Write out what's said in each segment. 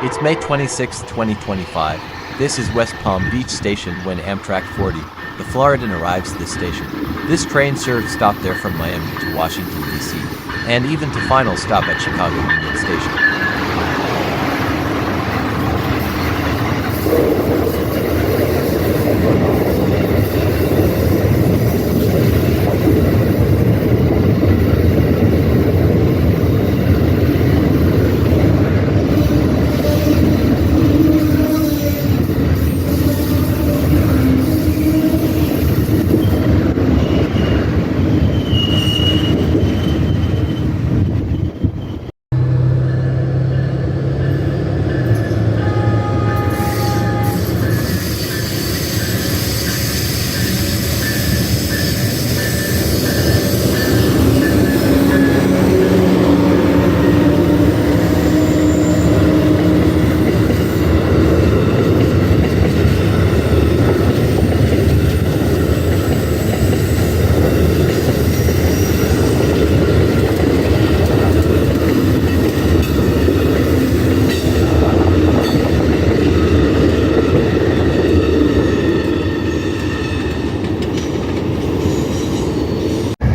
It's May 26, 2025. This is West Palm Beach Station when Amtrak 40, the Floridan arrives this station. This train serves stop there from Miami to Washington, D.C., and even to final stop at Chicago Union Station.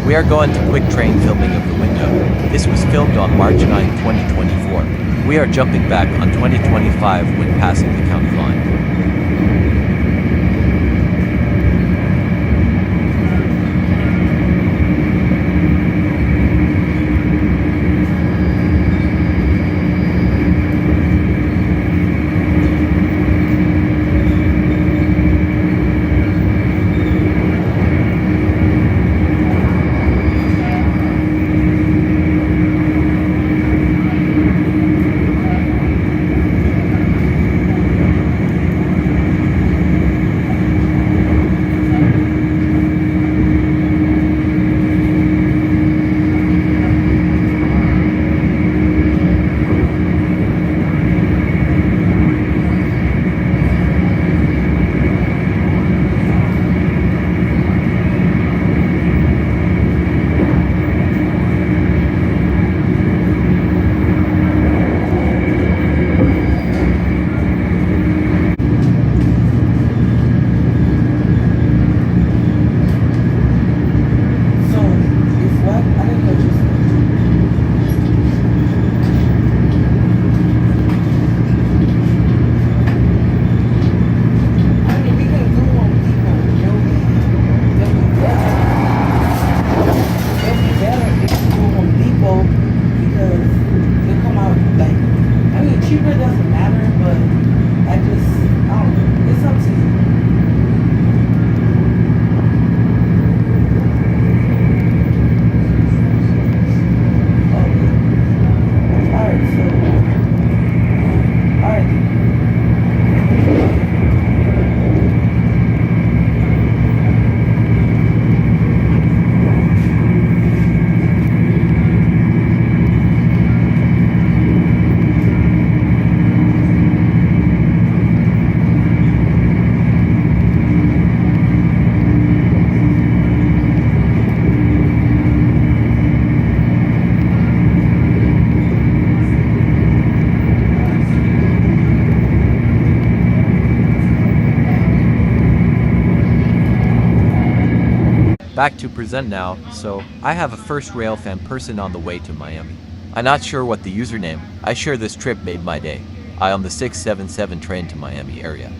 We are going to quick train filming of the window. This was filmed on March 9, 2024. We are jumping back on 2025 when passing the county line. Cheaper doesn't matter, but I don't know. It's up to you. Okay. Alright, so. Alright. Back to present now, so I have a first rail fan person on the way to Miami. I'm not sure what the username. I sure this trip made my day. I on the 677 train to Miami area.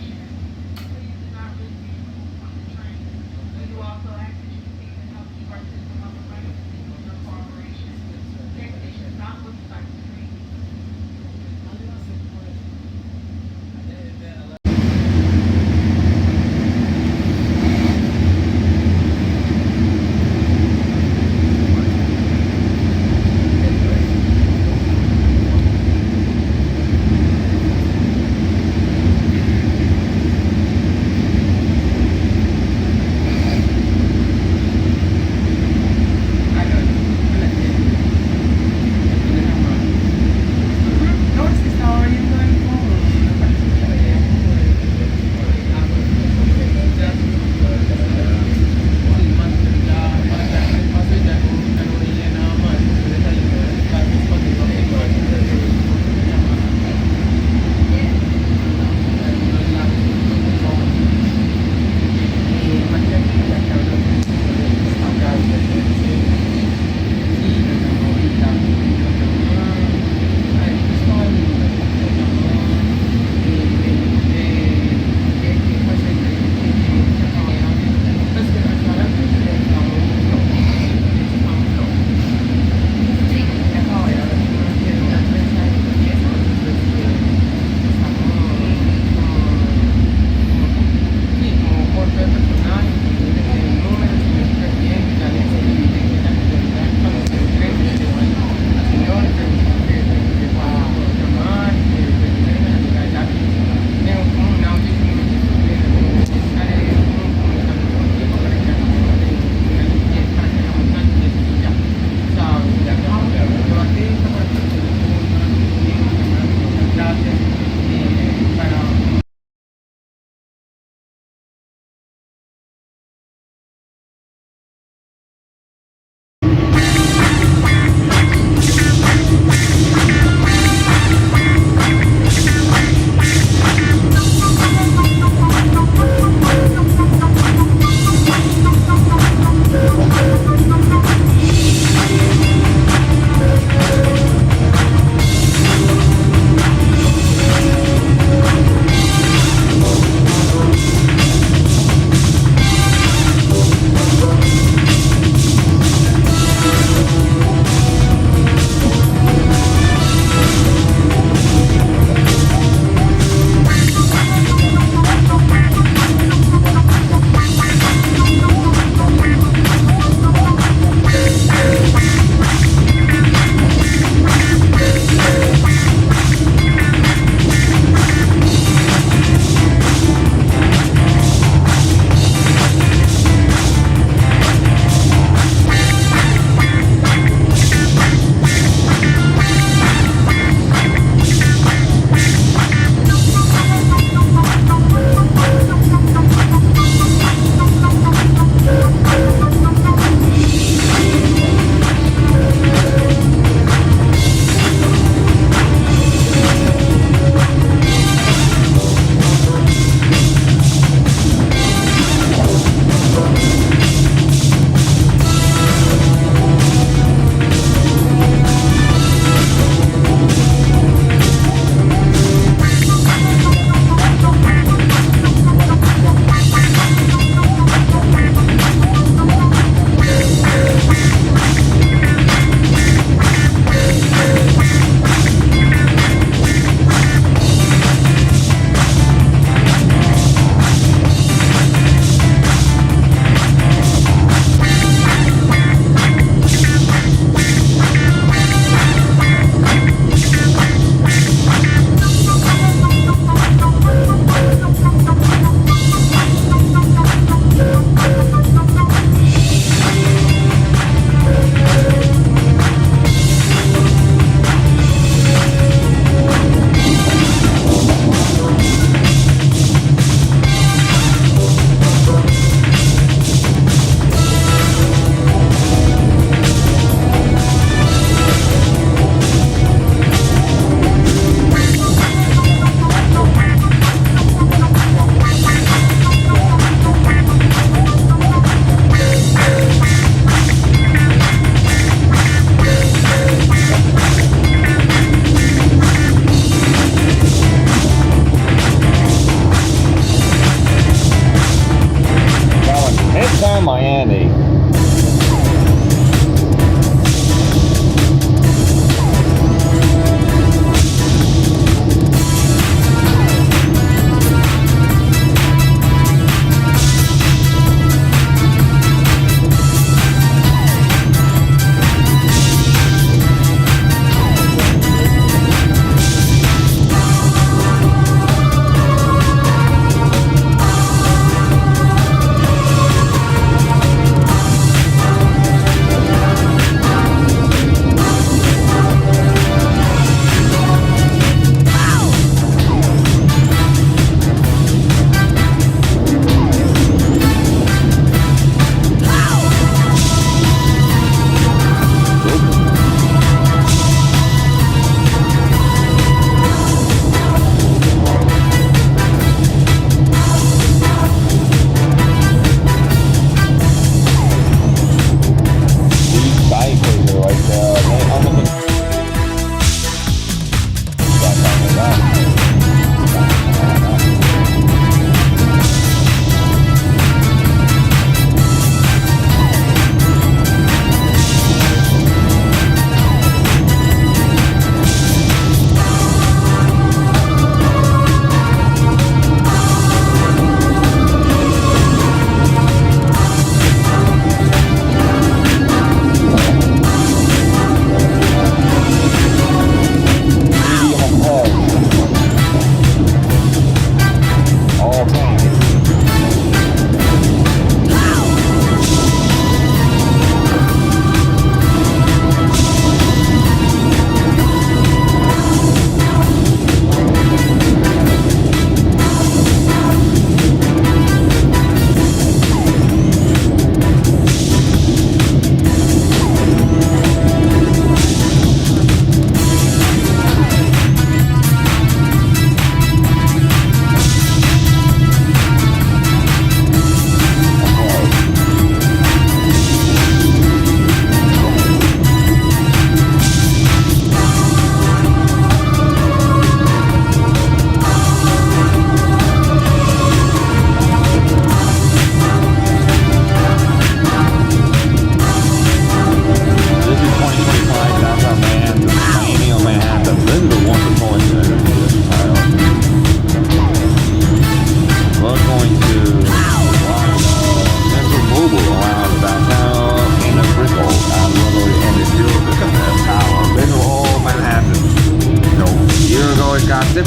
down Miami.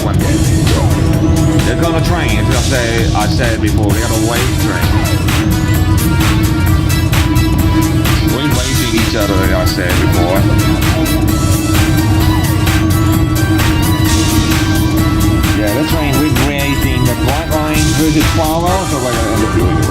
One day. They're gonna train, as I said before, they got a wave train. We're racing each other, like I said before. Yeah, the train we're creating the Black Line versus 12 hours, so we're gonna end up doing it.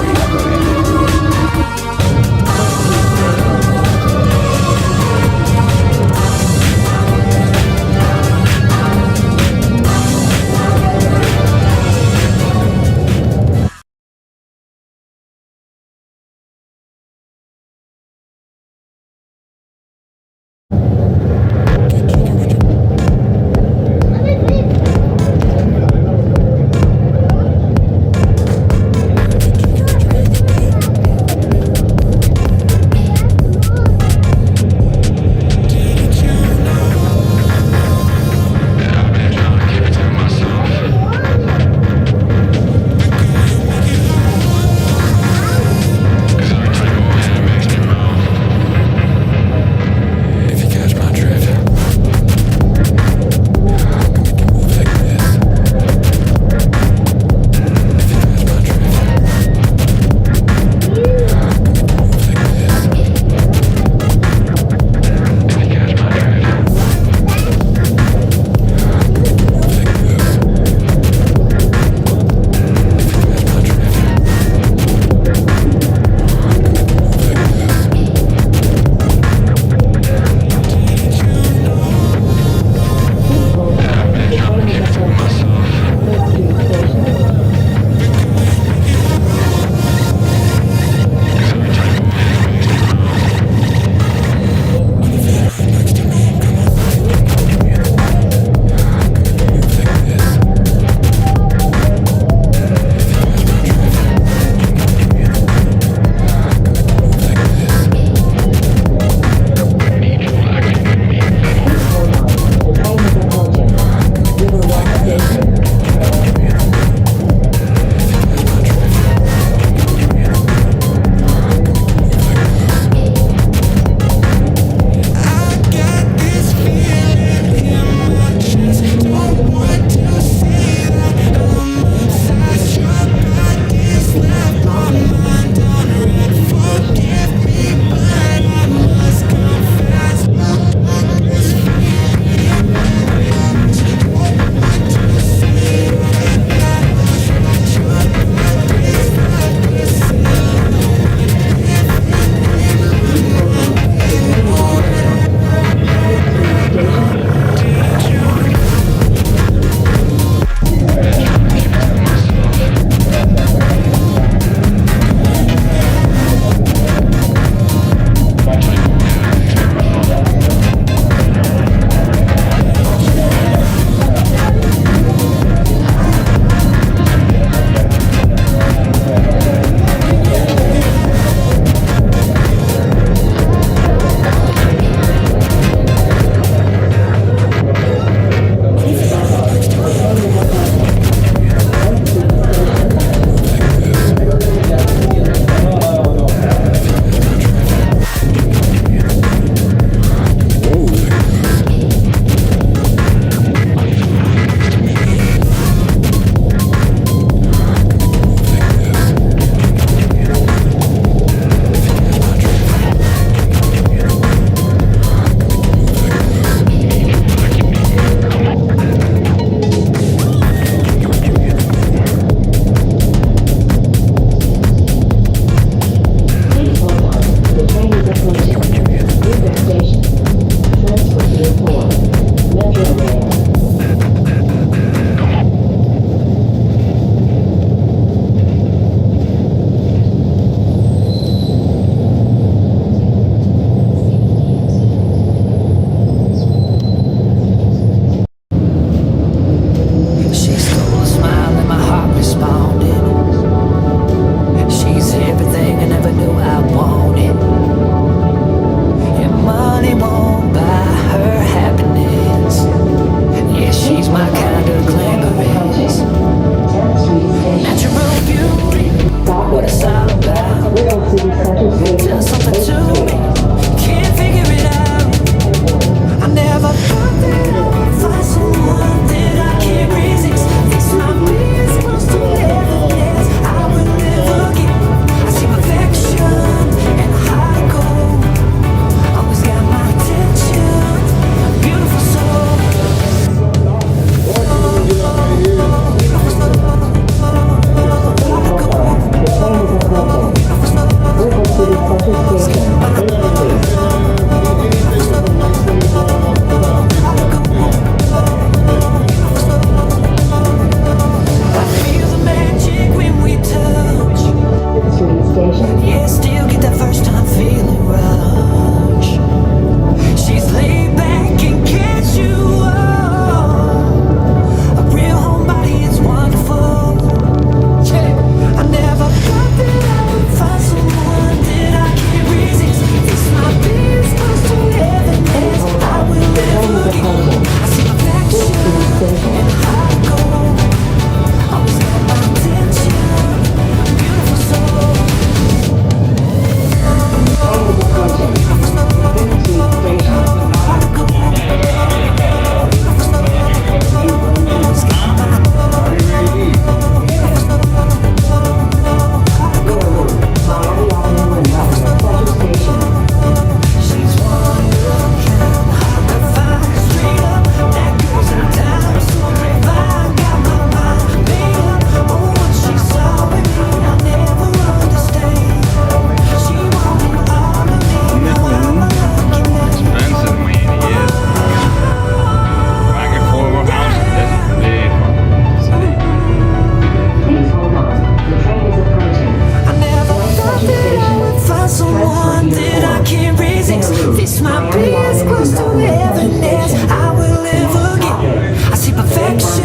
might be as close to heaven as I will ever get. I see perfection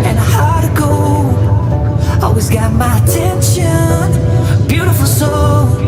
and a heart of gold. Always got my attention, beautiful soul.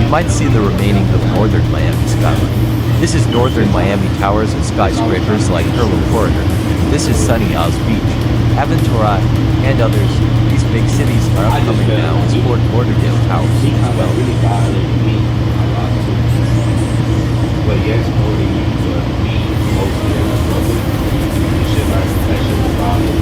You might see the remaining of northern Miami skyline. This is northern Miami towers and skyscrapers like Hurley Corridor. This is Sunny Isles Beach, Aventura, and others. These big cities are upcoming now as Fort Lauderdale towers as well. But yes, more than you, but me, mostly as a brother, shit like that shit was wrong.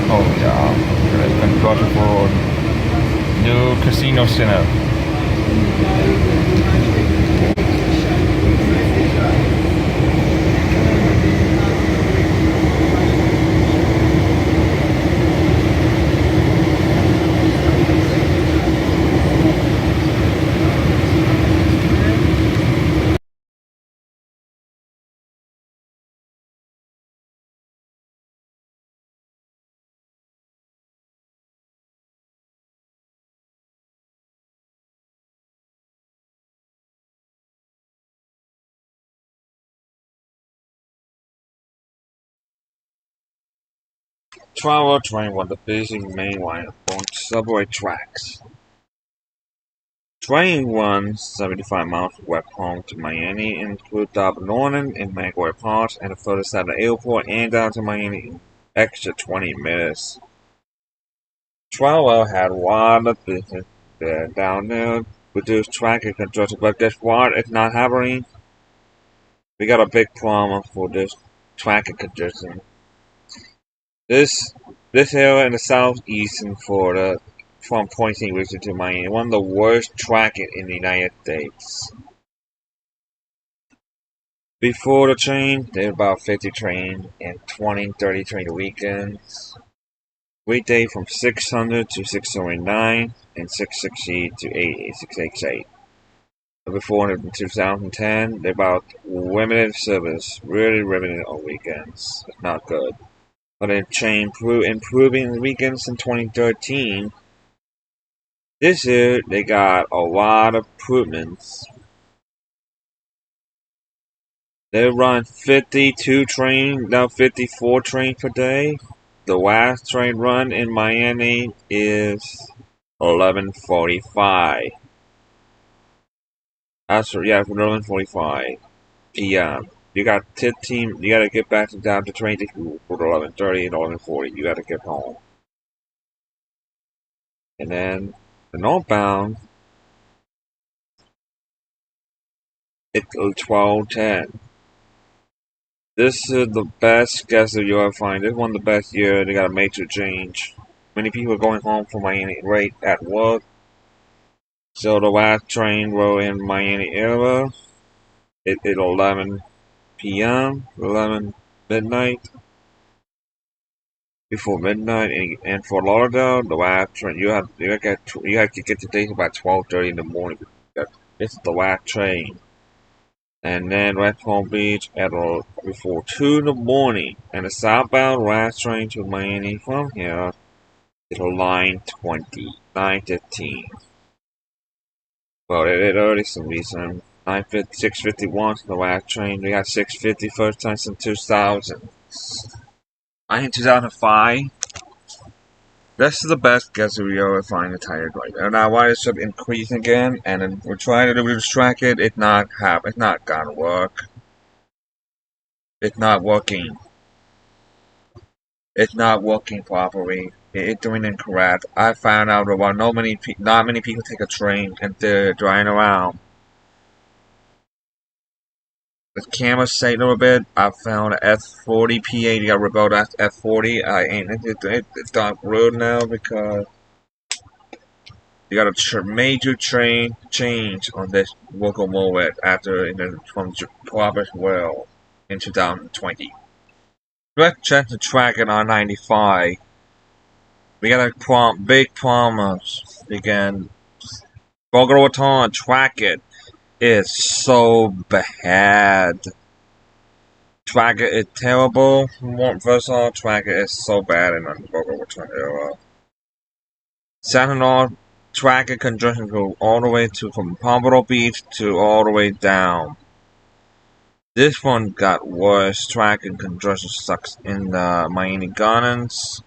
Oh yeah, it's been beautiful new casino center. Travel train was the busy main line on subway tracks. Train runs 75 miles from West Palm to Miami, include Double Northern and Magway Parks, and the further side of the airport and down to Miami in extra 20 minutes. Travel had a lot of business there down there. Reduced traffic congestion, but guess what? It's not happening. We got a big problem for this traffic congestion. This area in the southeastern Florida, from Point St. Lucie to Miami, one of the worst traffic in the United States. Before the train, there were about 50 trains and 20, 30 train weekends. Weekday from 600 to 609 and 660 to 688. Before in 2010, they're about limited service, really limited on weekends. It's not good. But it changed, improving the weekends in 2013. This year, they got a lot of improvements. They run 52 trains, now 54 trains per day. The last train run in Miami is 11:45. Yeah, 11:45 p.m. You got 15. You gotta get back down to train for 11:30 and 11:40. You gotta get home, and then the northbound it's 12:10. This is the best schedule you'll ever find. This is one of the best years. They got a major change. Many people are going home from Miami right at work. So the last train will in Miami area. It 11 p.m. 11 midnight. Before midnight, and for Lauderdale, the last train you have to get to Dayton about 12:30 in the morning. This is the last train, and then West Palm Beach at before 2 in the morning, and the southbound last train to Miami from here is line 20, 9:15. Well, it early some reason. 6:51 the last train. We got 6:50 first time since 2000. I in 2005. This is the best guess we ever find a tire right now. Now, why it should increase again, and then we're trying to distract it. It's not gonna work. It's not working. It's not working properly. It's doing incorrect. I found out about not many people take a train and they're driving around. the camera say a little bit. I found a F40 P80. I rebuilt that F40. It's got rude now because you got a major train change on this locomotive after from Japan well in 2020. Let's check the track in R95. We got a big promise. Again, Bogota track it is so bad. Tracker is terrible. First of all, Tracker is so bad in the Bogota era. Second of all, Tracker congestion go all the way from Pompano Beach to all the way down. This one got worse. Tracker congestion sucks in the Miami Gardens.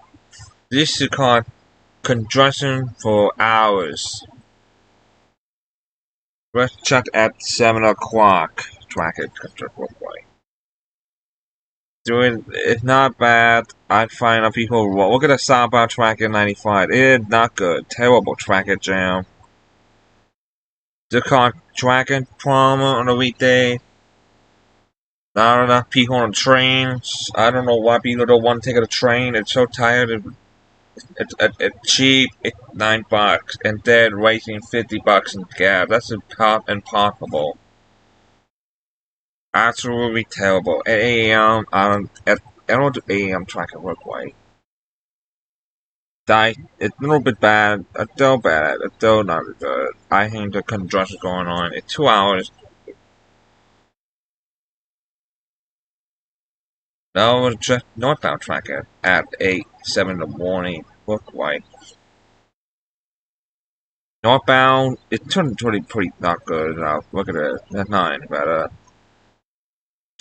This is called congestion for hours. Let's check at 7 o'clock. Tracker congestion real quick. It's not bad. I find out people look at the southbound track in 95. It's not good. Terrible traffic jam. The car tracking problem on the weekday. Not enough people on trains. I don't know why people don't want to take a train. It's so tired. It's cheap. It's $9, and then wasting $50 in gas. That's impossible. Absolutely terrible. At 8 a.m. I don't do 8 a.m. tracking work right. It's a little bit bad. It's still bad. It's still not good. I think the congestion going on. It's 2 hours. That was just northbound tracking at 7 in the morning. Look like northbound. It's pretty not good. Now look at it. That's not any better.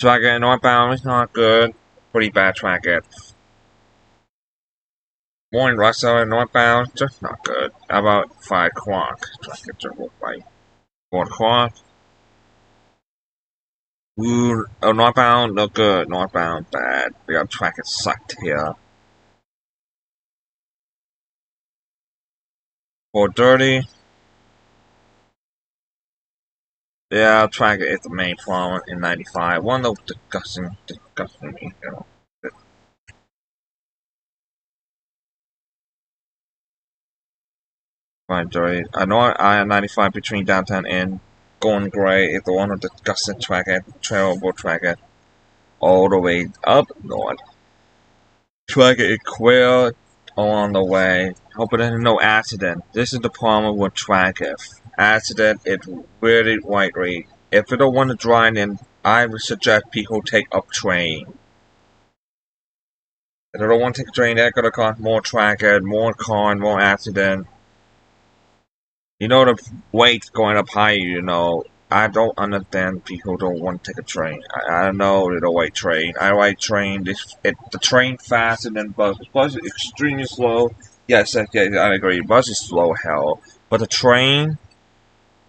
Tracking northbound is not good. Pretty bad tracking. Morning rush hour northbound, just not good. How about 5 o'clock? Traffic just look like 4 o'clock. Ooh, oh, northbound, no good. Northbound, bad. We got traffic sucked here. 4:30. Yeah, traffic is the main problem in 95. One of those disgusting, you know. I know I-95 between downtown and Going Gray is the one of the disgusting track, terrible track all the way up north. Track is clear along the way. Hoping there's no accident. This is the problem with track. Accident is really widely. If you don't want to drive in, I would suggest people take a train. If they don't want to take a train, they're gonna cause more traffic, more car, and more accident. You know the weight's going up higher, you know. I don't understand people don't want to take a train. I know they don't like train. I like train. The train faster than bus. Bus is extremely slow. Yes, I agree. Bus is slow hell. But the train,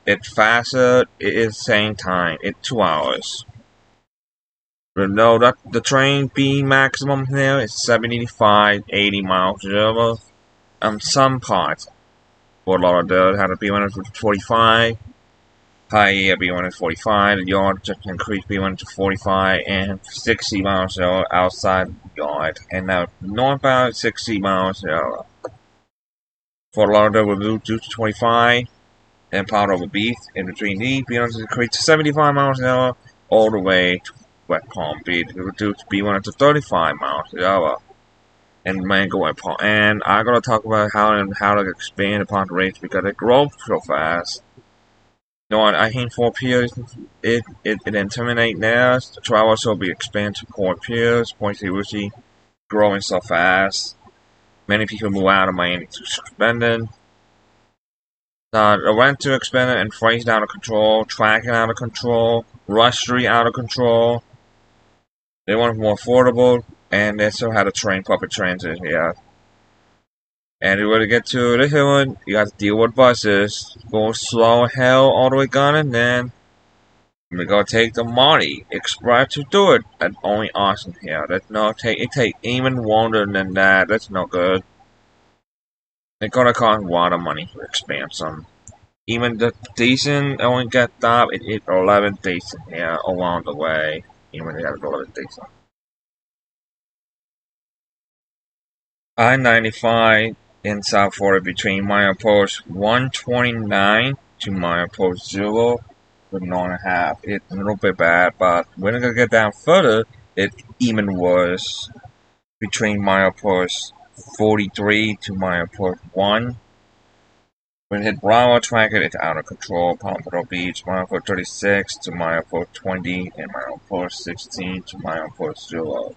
it's faster. It is same time. It's 2 hours. But no, the train B maximum here is 75, 80 miles per hour. Some parts. Fort Lauderdale had a B1 to 45. High B1 to 45. The yard just increased B1 to 45 and 60 miles per hour outside yard. And now northbound 60 miles per hour. Fort Lauderdale will move to 25. And part of a beach in between these B1 increased to 75 miles per hour all the way to West Palm Beach. It reduced B1 to 35 miles per hour. And Mango and I'm gonna talk about how to expand upon the rates because it grows so fast. No, I think 4 piers it terminate now. The travel will be expanded to 4 piers. Point Lucy growing so fast. Many people move out of Miami to expanding. The rent to expanding and freight out of control, tracking out of control, rush street out of control. They want it more affordable. And they still had a public transit here. And in order to get to the hill, you got to deal with buses. Go slow hell all the way gone, and then we gotta take the Marty Express to do it. That's only awesome here. That's no it take even longer than that. That's no good. It's gonna cost a lot of money to expand some. Even the decent only got stopped. It hit 11 decent here along the way. Even it had 11 decent. I-95 in South Florida between milepost 129 to milepost 0 with 9.5. It's a little bit bad, but when it get down further, it's even worse. Between milepost 43 to milepost 1. When it hit Bravo Tracker, it's out of control. Pompano Beach, milepost 36 to milepost 20, and milepost 16 to milepost 0.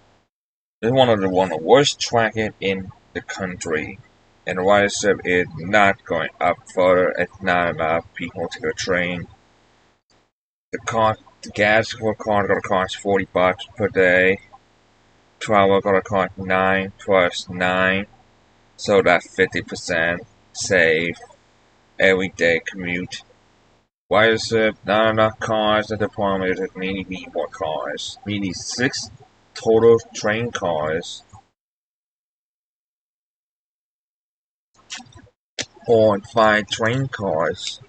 This is one of the worst tracking in the country. And the ridership is not going up further. It's not enough people to the train. The gas for a car gonna cost $40 per day. Travel gonna cost 9 plus 9. So that's 50% save. Everyday commute. Ridership, not enough cars at the problem is that we need more cars. We need 6 total train cars. Or 5 train cars.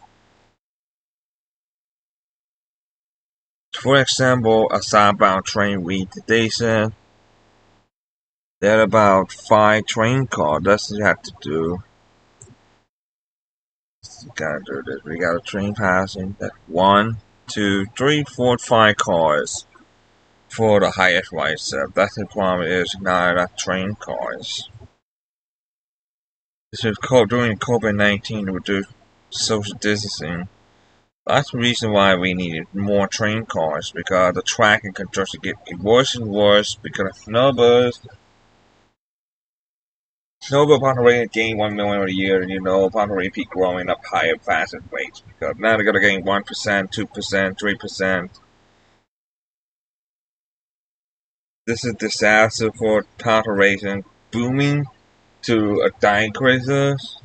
For example, a southbound train reach the station. There are about 5 train cars. That's what you have to do. You gotta do this. We got a train passing. That 1, 2, 3, 4, 5 cars for the highest ridership. That's the problem is not enough train cars. This is during COVID-19 to reduce social distancing. That's the reason why we needed more train cars, because the traffic and congestion get worse and worse because of snowbirds. Snowbird population gain 1 million a year, and population keep growing up higher, faster rates, because now they're gonna gain 1%, 2%, 3%. This is disaster for population booming to a dying crisis.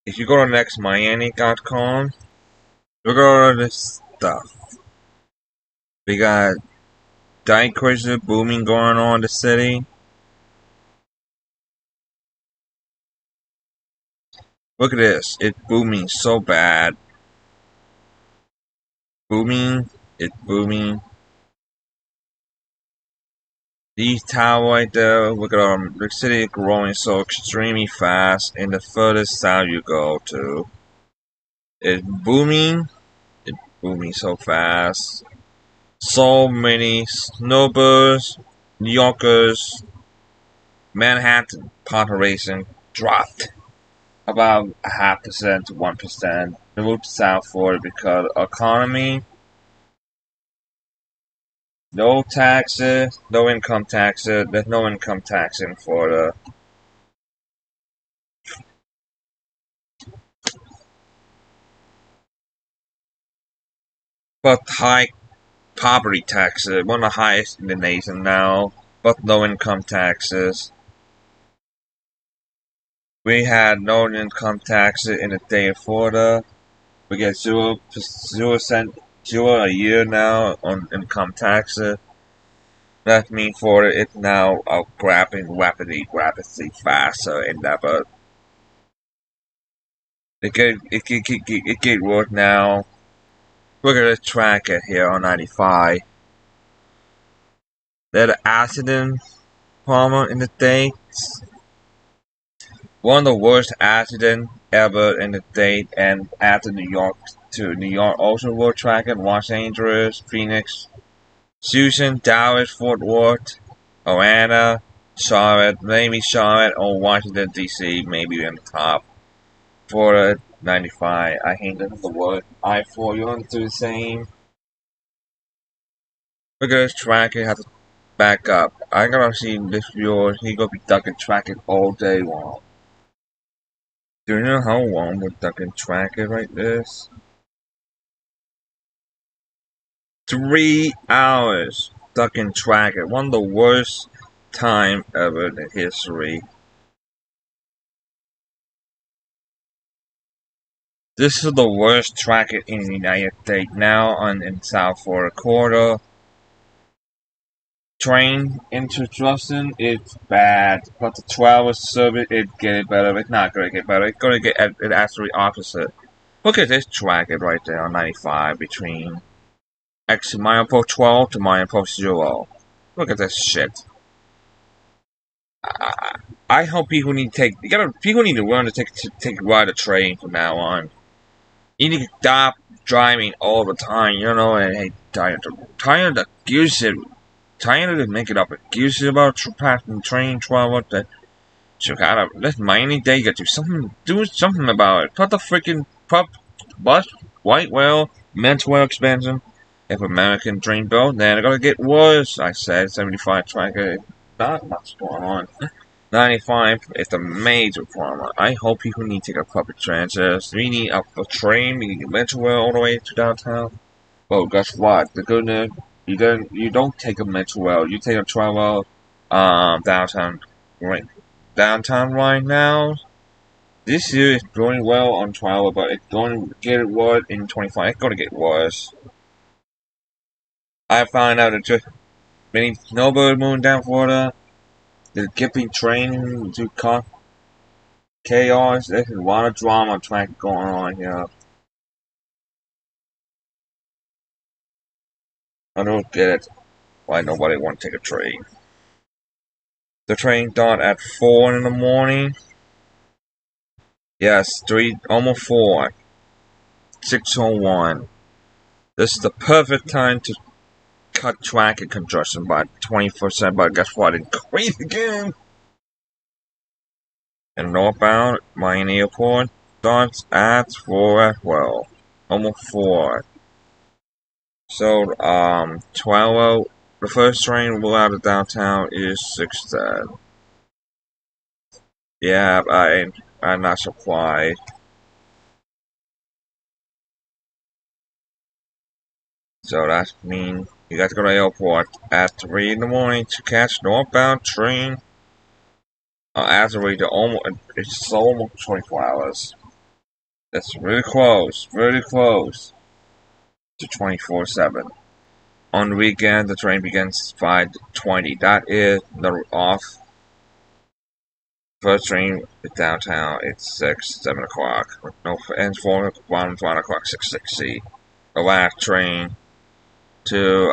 If you go to nextmiami.com, look at all of this stuff. We got dying crisis booming going on in the city. Look at this. It's booming so bad. Booming. It's booming. These towers right there, look at them. The city is growing so extremely fast, and the furthest south you go to, it's booming. It's booming so fast. So many snowbirds, New Yorkers, Manhattan population dropped about 0.5% to 1%. They moved to South Florida because economy. No taxes, no income taxes. There's no income tax in Florida. But high property taxes, one of the highest in the nation now. But no income taxes. We had no income taxes in the state of Florida. We get 0% a year now on income taxes. That means Florida is now grabbing rapidly faster in that, but it get worse now. Look at the track here on 95. There's an accident problem in the States. One of the worst accidents ever in the state, and after New York also World Track in Los Angeles, Phoenix, Houston, Dallas, Fort Worth, Atlanta, Charlotte, maybe Charlotte, or Washington D.C. maybe in the top. Florida 95. I hate that the word. I-4, you want to do the same? Look at this track, it has to back up. I gotta see this viewer, he gonna be ducking tracking all day long. Do you know how long we're ducking tracking like this? 3 hours ducking tracking. One of the worst time ever in history. This is the worst tracking in the United States now in South Florida corridor. Train introduction is bad, but the travel service is getting better. It's not gonna get better. It's gonna get it actually opposite. Look at this track right there on 95 between exit milepost 12 to milepost 0. Look at this shit. I hope people need to people need to learn to ride a train from now on. You need to stop driving all the time, you know, and hey, tired of excuses, tired of making up excuses about passing train travel. That you gotta let Miami Day get do something about it. Put the freaking bus white whale, men's whale expansion. If American train built, then they're gonna get worse. I said 75 tracker, not much going on. 95 is the major problem. I hope people need to take a public transit. We need a train. We need a metro rail all the way to downtown. Well, guess what? The good news, you don't take a metro rail. You take a travel downtown. Right, downtown right now. This year is going well on travel, but it's going to get worse in 25. It's going to get worse. I found out that just many snowbird moving down Florida. The Gipping train to chaos. There's a lot of drama track going on here. I don't get it. Why nobody wants to take a train. The train started at 4 in the morning. Yes, 3, almost 4. 6:01. This is the perfect time to cut traffic congestion by 20%, but guess what? It increased again. And northbound Miami Airport starts at 4 as well. Almost 4. So, 12. The first train will out of downtown is 6:10. Yeah, I'm not surprised. So that means you got to go to the airport at 3 in the morning to catch northbound train. After it's almost 24 hours. That's really close to 24/7. On the weekend, the train begins 5:20. That is the off. First train is downtown. It's 7 o'clock. No, ends 4 o'clock 6:60. The last train to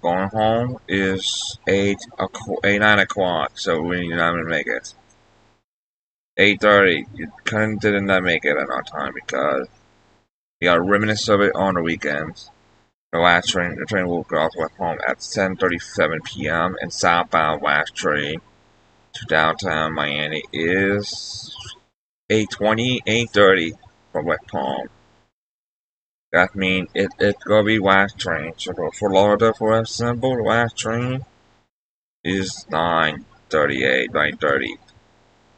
going home is 9 o'clock. So we need not make it. 8:30. You did not make it at our time because we got remnants of it on the weekends. The train will go off West home at 10:37 p.m. and southbound last train to downtown Miami is 8:30 from West Palm. That means it's gonna be last train. So for Florida, for example, the last train is 9:30,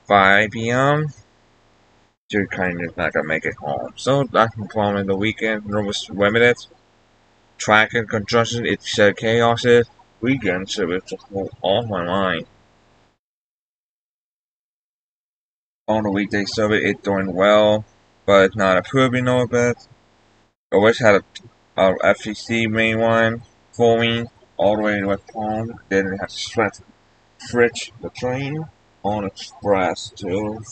5 p.m. You're kind of not gonna make it home. So that's the problem in the weekend. There was limited traffic congestion. It's chaos. Weekend service just off my mind. On the weekday service, it's doing well, but it's not approving of it. I wish I had a FCC main line for me all the way to West Palm. Then have to switch the train on Express too.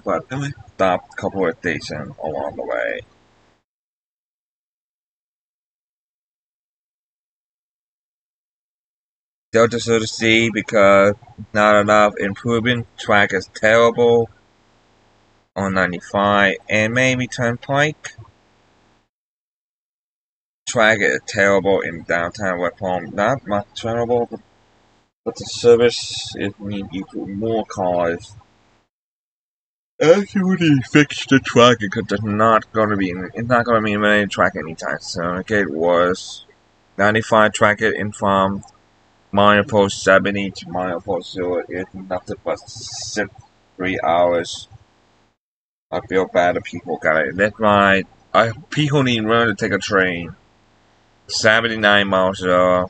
But stop a couple of stations along the way. Delta to the sea because not enough improvement. Track is terrible on 95 and maybe Turnpike. Track is terrible in downtown West Palm. Not much terrible, but the service is need you for more cars. Actually, fix the track because it's not gonna be many track anytime soon. Okay, it was 95 track it in from milepost 70 to milepost 0. It's nothing but 3 hours. I feel bad that people got it. That's why people need to learn to take a train. 79 miles an hour.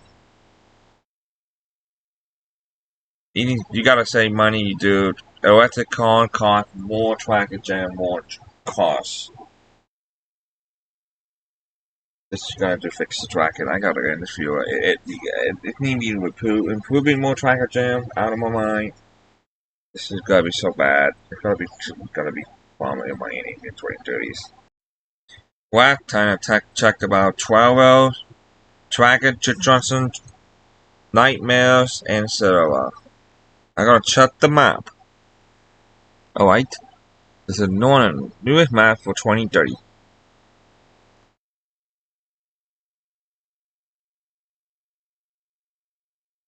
You gotta save money, dude. Electric car costs more traffic jam, more costs. This is gonna to fix the traffic. I gotta get in the fuel. It needs to improving more traffic jam. Out of my mind. This is gonna be so bad. It's gonna be bombing in my 2030s. Whack time checked about 12 hours. Dragon, Johnson, Nightmares, and etc. I gotta check the map. Alright. This is the newest map for 2030.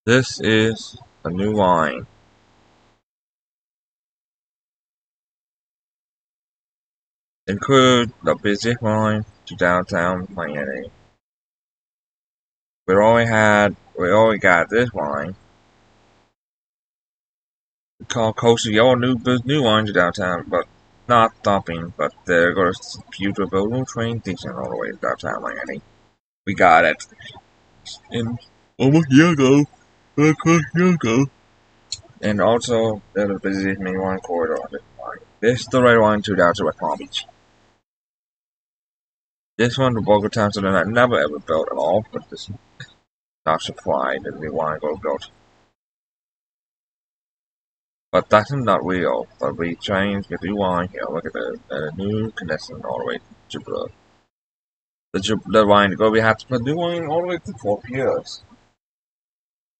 This is a new line. Include the busiest line to downtown Miami. We already got this line. We call Coast of Yellow new line to downtown, but not stopping, but they're gonna future building train station all the way to downtown Miami. We got it. In almost a year ago. And also, there's a busiest main line corridor on this line. This is the right line to down to West Palm Beach. This one, the Boca Town Center, I never ever built at all, but this is not surprised that the line got built. But that's not real. But we changed the new line here. Look at this. And a new connection all the way to Jupiter. The line to go, we have to put the new line all the way to 4 years.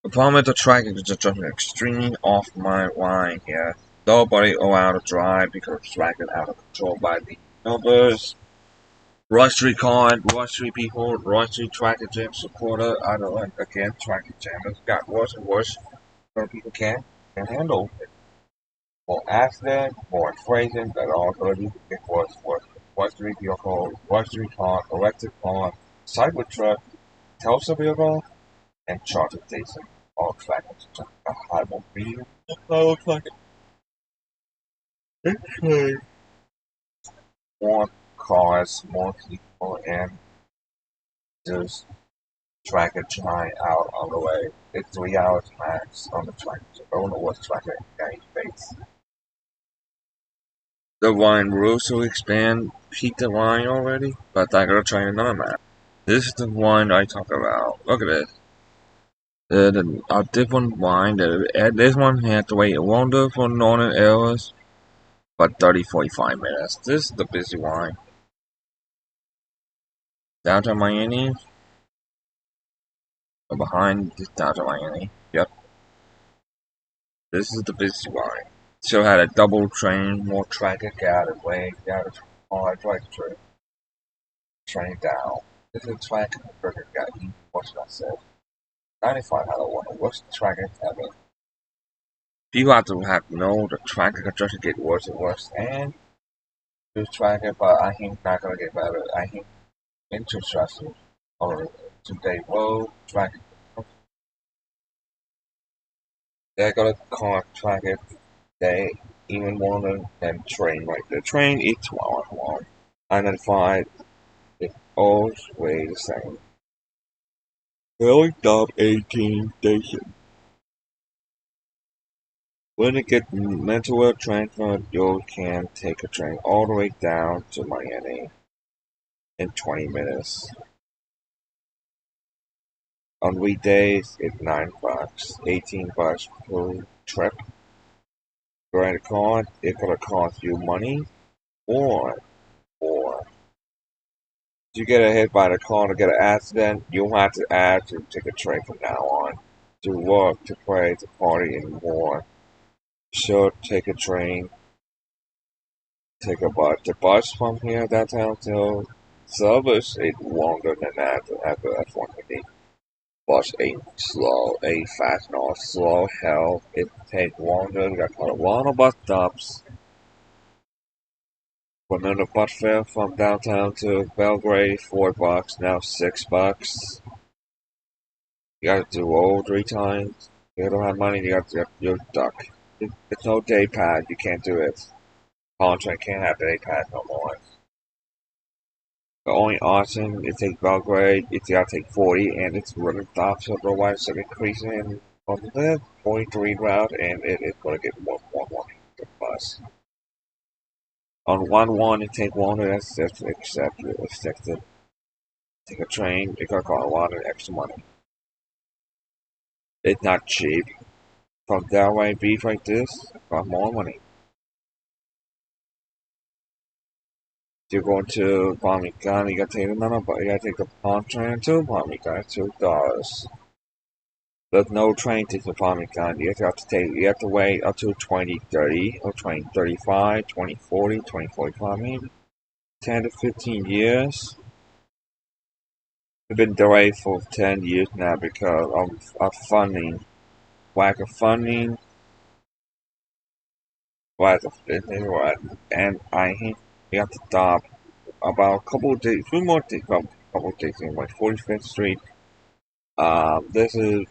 The problem with the track is just an extreme off my line here. Nobody allowed to drive because the track is out of control by the numbers. Rush Street Con, Rush Street people, Rush Street Traffic Jam supporter. I don't know, again, traffic jam has got worse and worse. Some people can't handle it. More accident, more inflation, that all going to get worse and worse. Rush Street vehicle, Rush Street Con, electric car, cyber truck, Telsa vehicle, and charger station. All traffic jam. A high more medium. Looks like it. More cars, more people, and there's tracker trying out on the way. It's 3 hours max on the track. So I don't know what tracker guy face. The line rules to expand peak the line already, but I gotta try another map. This is the line I talk about. Look at this. A different line. This one had to wait longer for northern areas, but 30-45 minutes. This is the busy line. Downtown Miami. Behind this downtown Miami. Yep. This is the busy line. Still had a double train, more traffic, get out of the way, get out of hard drive train down. This is a traffic burger got even worse than I said. 95 had one of the worst traffic ever. People have to know the traffic congestion get worse and worse, and this traffic, but I think not gonna get better. I think infrastructure or today road traffic. They're gonna call traffic day even more than train right there. Train is 12 hours long. Identified it's always the same. Really top 18 station. When you get mental transfer, you can take a train all the way down to Miami in 20 minutes. On weekdays, it's $9, $18 per trip. Rent a car, it's gonna cost you money or if you get hit by the car to get an accident, you'll have to add to take a train from now on. To work, to play, to party, and more. So take a train, take a bus. The bus from here downtown to service is longer than that at the F-150. Bus ain't slow, ain't fast, no, slow hell. It take longer. You got a lot of bus stops. But then the bus fare from downtown to Belgrade, $4, now $6. You gotta do all 3 times. You don't have money, you're stuck. It's no day pad, you can't do it. Contract can't have day pad no more. The only option is take Belgrade, it's gotta take 40 and it's running stops, otherwise it's increasing on the 43 route and it's gonna get more the bus. On 1-1 it take longer, that's accepted. Take a train, it's gonna cost a lot of extra money. It's not cheap. From Delaware beef like this, cost more money. you're going to Palmican, you gotta take another, but you gotta take the palm train to Palmican, $2. There's no train to Palmican. You have to wait up to 2030 or 2035, 2040, 2045 maybe. 10 to 15 years. We've been delayed for 10 years now because of funding. Lack of funding. Lack of and I think we have to stop about a couple of days, few more days, about a couple of days in like 45th Street. This is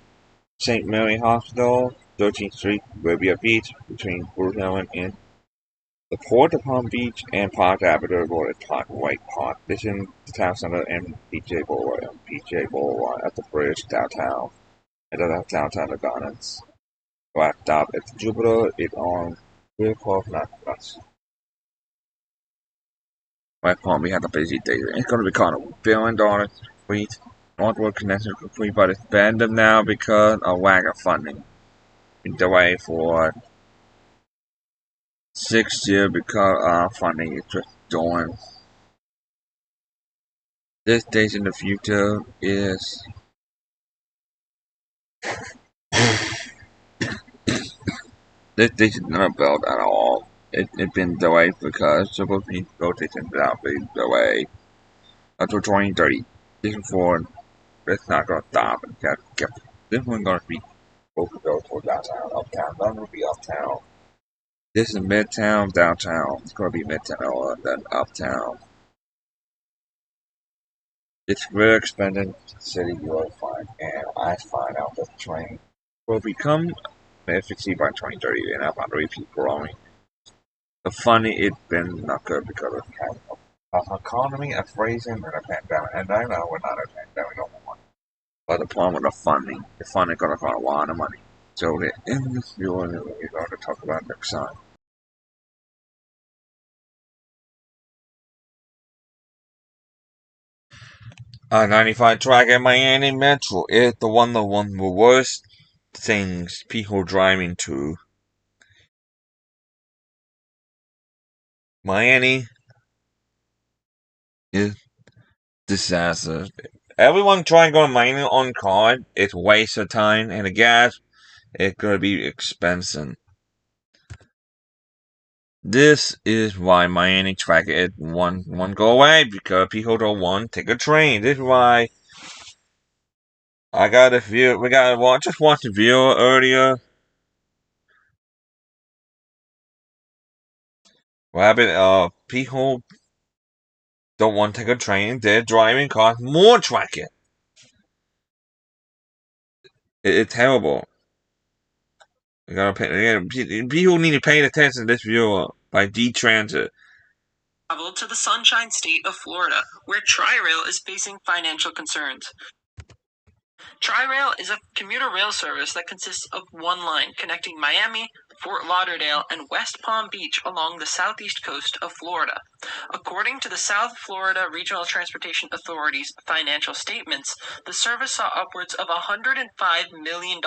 St. Mary Hospital, 13th Street, Riviera Beach, between Blue Hill and the Port of Palm Beach and Park Avenue Road at Park White Park. This is in the town center and PJ Boulevard at the bridge downtown. And then downtown the Gardens. Last stop at the Jupiter is on 3 o'clock Northwest. West Palm, we had a busy day. It's going to be called $1 billion fleet. Northward connection complete, but it's abandoned now because of lack of funding. Been delayed for 6 years because funding is just doing. This stage in the future is this stage is not built at all. It's been delayed because supposed to be rotation without being delayed until 2030. This for it's not gonna stop and kept this one's gonna be supposed to go toward downtown, uptown. Not gonna be uptown. This is midtown, downtown. It's gonna be midtown or then uptown. It's very expensive city you will find, and I find out that the train will become efficiency by 2030, and I'm not repeat growing. The funding it's been not good because of economy, a freezing, and a pandemic. And I know we're not a pandemic no more. But the problem with the funding gonna cost a lot of money. So in this video, we're going to talk about next time. 95 track at Miami Metro is one of the worst things people driving to Miami is disaster. Everyone trying to go to Miami on card, it's a waste of time, and the gas it's gonna be expensive. This is why Miami track it one go away because people don't want to take a train. This is why I got a view. We got just watch the video earlier. What happened? People don't want to take a train. They're driving cars more track it. It's terrible. You gotta pay. People need to pay attention to this video by D-Transit. Travel to the Sunshine State of Florida, where Tri-Rail is facing financial concerns. Tri-Rail is a commuter rail service that consists of one line connecting Miami, Fort Lauderdale, and West Palm Beach along the southeast coast of Florida. According to the South Florida Regional Transportation Authority's financial statements, the service saw upwards of $105 million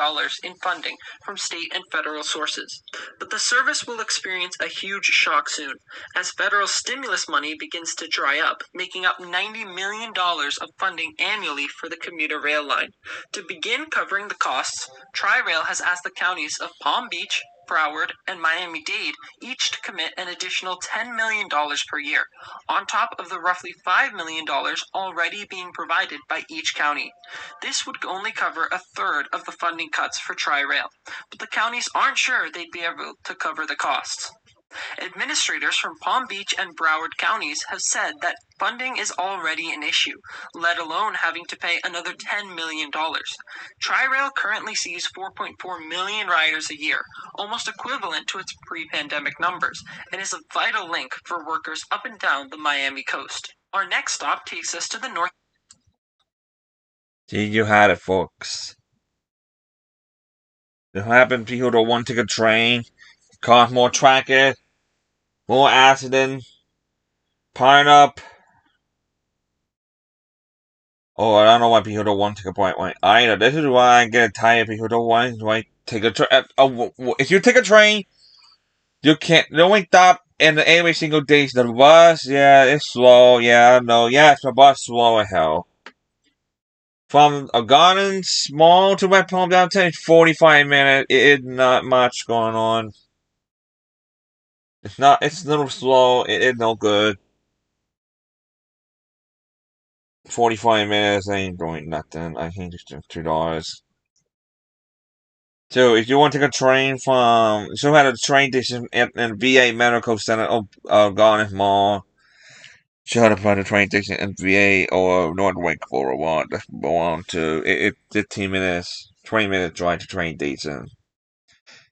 in funding from state and federal sources. But the service will experience a huge shock soon, as federal stimulus money begins to dry up, making up $90 million of funding annually for the commuter rail line. To begin covering the costs, Tri-Rail has asked the counties of Palm Beach, Broward, and Miami-Dade each to commit an additional $10 million per year, on top of the roughly $5 million already being provided by each county. This would only cover a third of the funding cuts for Tri-Rail, but the counties aren't sure they'd be able to cover the costs. Administrators from Palm Beach and Broward counties have said that funding is already an issue, let alone having to pay another $10 million. Tri-Rail currently sees 4.4 million riders a year, almost equivalent to its pre-pandemic numbers, and is a vital link for workers up and down the Miami coast. Our next stop takes us to the north. See, you had it, folks. It happened. People don't want to take a train. Cause more traffic, more accident, pile up. Oh, I don't know why people don't want to take a point line either. This is why I get tired. People don't want to take a train. If you take a train, you can't. The only stop and every single day the bus, yeah, it's slow. Yeah, I know. Yeah, it's the bus slow as hell. From a garden small to West Palm downtown, it's 45 minutes. It is not much going on. It's not. It's a little slow. It is no good. 45 minutes ain't doing nothing. I think it's just $2. So if you want to take a train from, so had a train station at VA Medical Center of Garnet Mall. So had to find a train station at VA or Northwick Boulevard. That's belong to it. 15 minutes, 20 minutes drive to train station.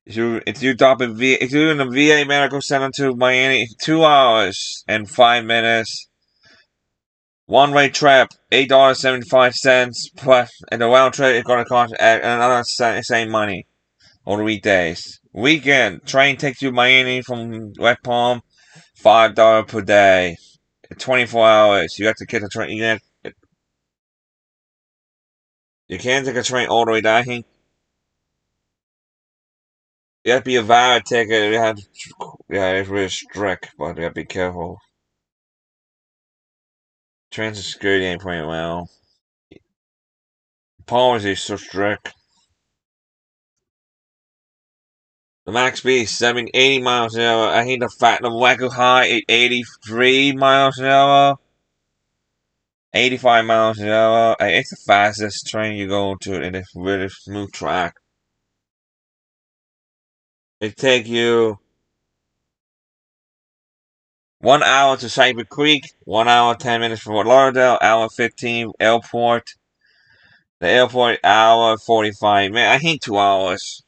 If you stop at if you're in the VA Medical Center to Miami, 2 hours and 5 minutes. One-way trip, $8.75 plus, and the round trip is going to cost another same money on the weekdays. Weekend train takes you to Miami from West Palm, $5 per day, 24 hours. You have to get the train. You can't take a train all the way down here. You have to be a valid ticket. Yeah, it's really strict, but you have to be careful. Transit security ain't playing well. Policy is so strict. The max speed is 80 miles an hour. I hate the fact the Wacko High is 83 miles an hour. 85 miles an hour. It's the fastest train you go to in a really smooth track. It take you 1 hour to Cyber Creek, 1 hour 10 minutes from Fort Lauderdale, hour 15 airport. The airport hour 45 minutes. I hate 2 hours.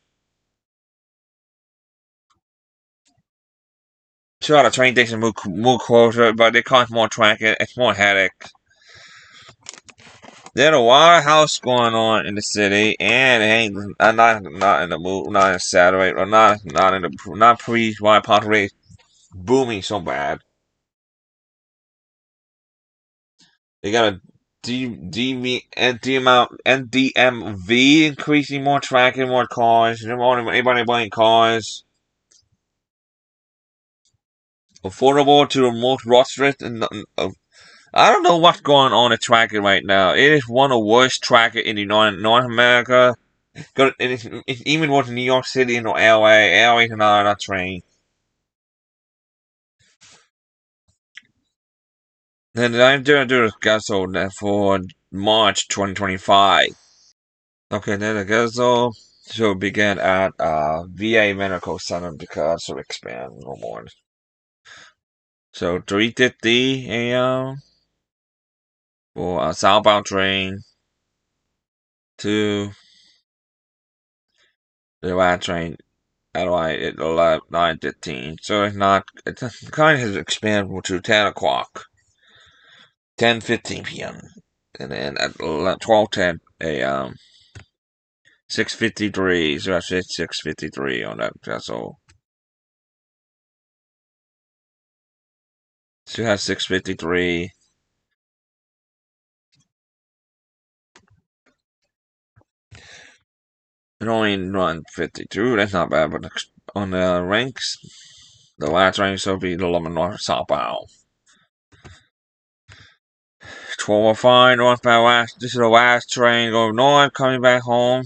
Sure, the train station move closer, but it costs more tracking. It's more headache. There's a lot of house going on in the city, and it ain't not in the move, not in Saturday, or not in the not pre why population booming so bad. They got a NDMV increasing more tracking, more cars. Anybody buying cars. Affordable to the most rosterers and I don't know what's going on at tracking right now. It is one of the worst trackers in the North America. It's even worse in New York City and LA. LA is not on a train. Then I'm doing the schedule for March 2025. Okay, then the schedule should begin at VA Medical Center because to expand no more. So 3:50 a.m. for a southbound train to the right train at 9:15. So it's not. It kind of has expanded to 10 o'clock, 10:15 p.m. And then at 12:10 a.m. 6:53. So I said 6:53 on that vessel. So you have 6:53. It only run 52. That's not bad, but on the ranks, the last rank will be the London North southbound. 12:05 northbound last. This is the last train going north, coming back home.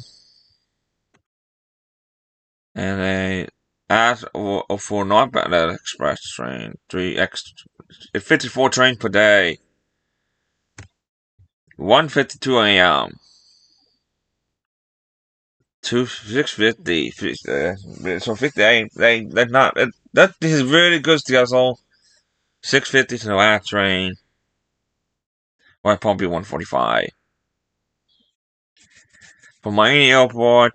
And they ask for northbound that express train. 54 trains per day. 1:52 a.m. 6:50. So 58. They're not. That this is really good, schedule. 6:50 to the last train. Why Pompey 1:45. From Miami Airport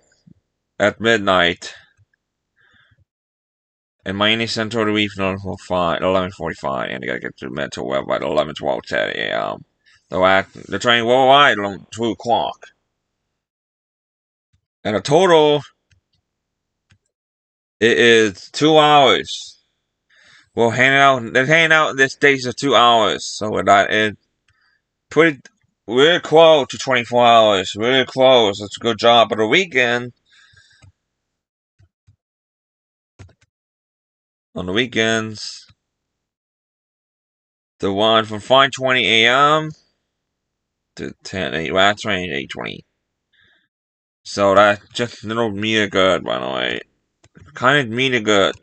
at midnight. And Miami Central to Reef 11:45, and you gotta get to Metro Web by 11:12 a.m. The train will arrive at 2 o'clock. And a total, it is 2 hours. They're hanging out in this station for 2 hours, so we're not in pretty, really close to 24 hours, really close. It's a good job. But the weekend, on the weekends, The one from 5:20 a.m. to 10 well, that's range 8:20. So that's just a little meter good, by the way. Kind of meter good.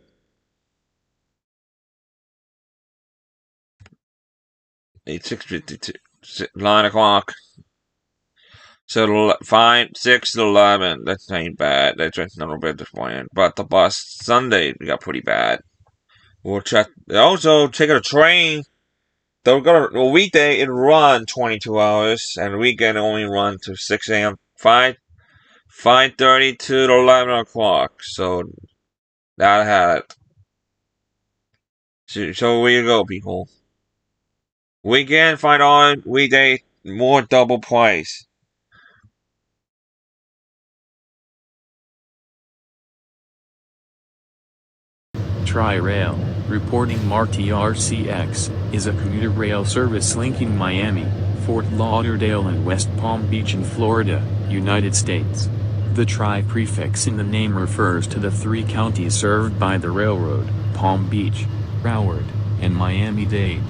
6:52, 9 o'clock. So 5, 6 to 11. That ain't bad. That's just a little bit disappointing. But the bus Sunday we got pretty bad. We'll check. Also, taking a train. They're gonna weekday it run 22 hours, and the weekend only run to 6 a.m. 5:30 to 11 o'clock. So that had it. So where you go, people. Weekend $5, weekday more double price. Tri-Rail, reporting MarTRCX, is a commuter rail service linking Miami, Fort Lauderdale and West Palm Beach in Florida, United States. The Tri prefix in the name refers to the 3 counties served by the railroad, Palm Beach, Broward, and Miami-Dade.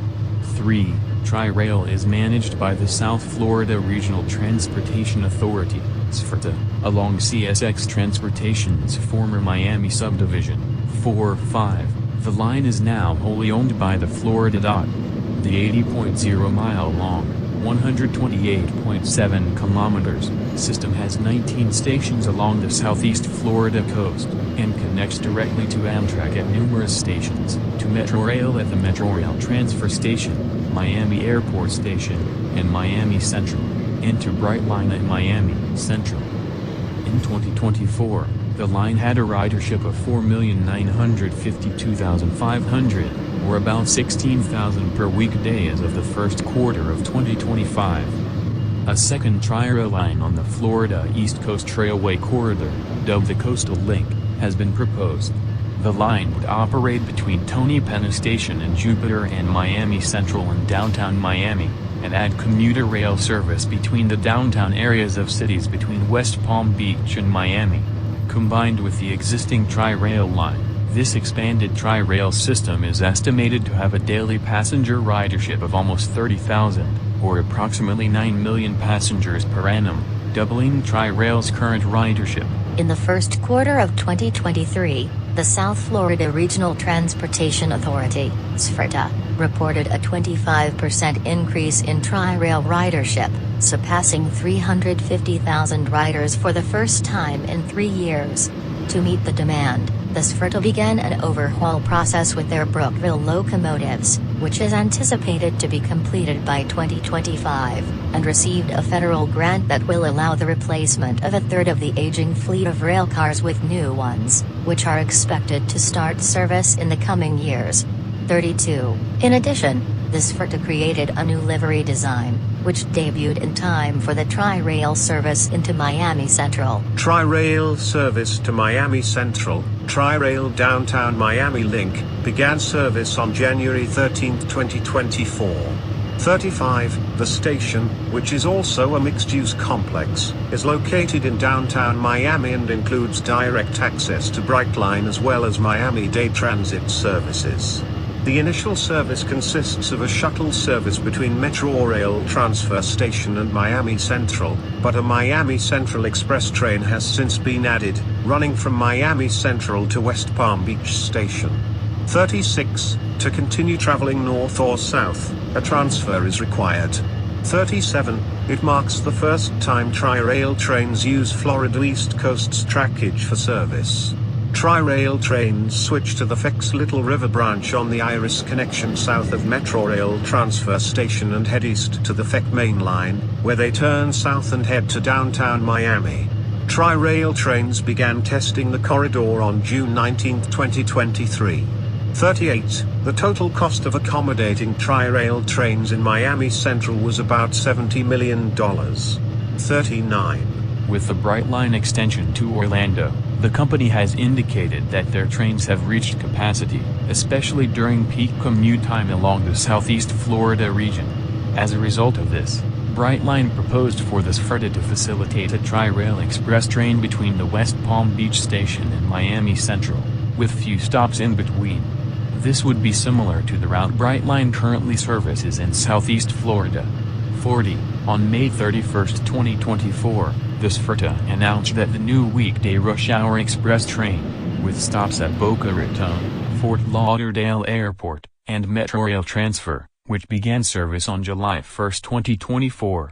3. Tri-Rail is managed by the South Florida Regional Transportation Authority, SFRTA, along CSX Transportation's former Miami subdivision. 4-5. The line is now wholly owned by the Florida DOT. The 80.0-mile long, 128.7 kilometers, system has 19 stations along the southeast Florida coast, and connects directly to Amtrak at numerous stations, to Metrorail at the Metrorail Transfer Station, Miami Airport Station, and Miami Central, and to Brightline at Miami Central. In 2024, the line had a ridership of 4,952,500, or about 16,000 per weekday as of the first quarter of 2025. A second Tri-Rail line on the Florida East Coast Trailway Corridor, dubbed the Coastal Link, has been proposed. The line would operate between Tony Penna Station in Jupiter and Miami Central in downtown Miami, and add commuter rail service between the downtown areas of cities between West Palm Beach and Miami. Combined with the existing Tri-Rail line, this expanded Tri-Rail system is estimated to have a daily passenger ridership of almost 30,000, or approximately 9 million passengers per annum, doubling Tri-Rail's current ridership. In the first quarter of 2023, the South Florida Regional Transportation Authority, SFRTA, reported a 25% increase in Tri-Rail ridership, surpassing 350,000 riders for the first time in 3 years. To meet the demand, the SFRTA began an overhaul process with their Brookville locomotives, which is anticipated to be completed by 2025, and received a federal grant that will allow the replacement of a third of the aging fleet of railcars with new ones, which are expected to start service in the coming years. 32. In addition, the SFRTA created a new livery design, which debuted in time for the Tri-Rail service into Miami Central. Tri-Rail service to Miami Central, Tri-Rail Downtown Miami Link, began service on January 13, 2024. 35. The station, which is also a mixed-use complex, is located in downtown Miami and includes direct access to Brightline as well as Miami-Dade Transit services. The initial service consists of a shuttle service between Metrorail Transfer Station and Miami Central, but a Miami Central Express train has since been added, running from Miami Central to West Palm Beach Station. 36. To continue traveling north or south, a transfer is required. 37. It marks the first time Tri-Rail trains use Florida East Coast's trackage for service. Tri-Rail trains switch to the FEX Little River branch on the Iris connection south of Metrorail Transfer Station and head east to the FEC main line, where they turn south and head to downtown Miami. Tri-Rail trains began testing the corridor on June 19, 2023. 38. The total cost of accommodating Tri-Rail trains in Miami Central was about $70 million. 39. With the Brightline extension to Orlando, the company has indicated that their trains have reached capacity, especially during peak commute time along the southeast Florida region. As a result of this, Brightline proposed for the SFRTA to facilitate a Tri-Rail express train between the West Palm Beach Station and Miami Central, with few stops in between. This would be similar to the route Brightline currently services in Southeast Florida. 40. On May 31, 2024, the SFRTA announced that the new weekday rush hour express train, with stops at Boca Raton, Fort Lauderdale Airport, and Metrorail Transfer, which began service on July 1, 2024,